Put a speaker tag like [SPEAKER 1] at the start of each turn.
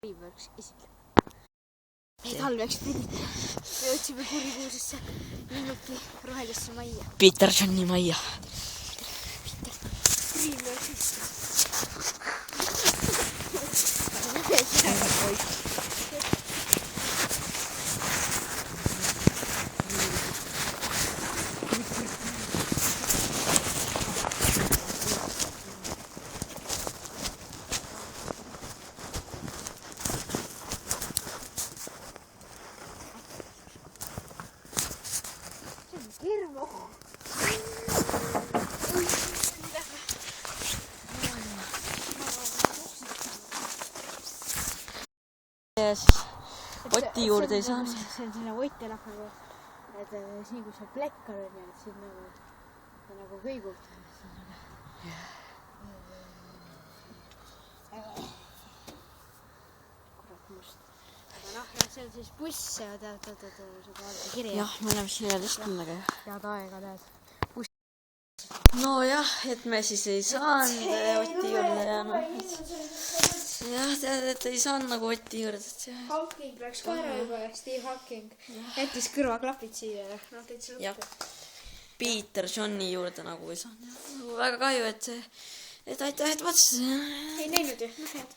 [SPEAKER 1] Riiverks esitleb. Talveks pildid. Me otsime kurikuusesse linnuki rohelisse majja.
[SPEAKER 2] Peter Johnny majja.
[SPEAKER 1] Riiverks esitleb. Hirmu.
[SPEAKER 2] Ja siis Oti juurde ei saanud.
[SPEAKER 1] See on selline Ott elab nagu, et siin kui see plekk on, et siin nagu kõigub. Kurat must. Aga noh, see on siis buss ja tead, kirja.
[SPEAKER 2] Jah, me oleme siin veel istunud, aga
[SPEAKER 1] Head aega tead.
[SPEAKER 2] no jah, et me siis ei saanud Oti juurde ja noh, jah, tead, et ei saanud nagu Oti juurde.
[SPEAKER 1] Hawking läks ka ära juba ja Steve Hawking jättis kõrvaklapid siia ja noh, täitsa
[SPEAKER 2] Jah.
[SPEAKER 1] lõppu.
[SPEAKER 2] Peter Johnny juurde nagu ei saanud. Väga kahju, et aitäh, et vaatasid.
[SPEAKER 1] Ei näinud ju, noh head.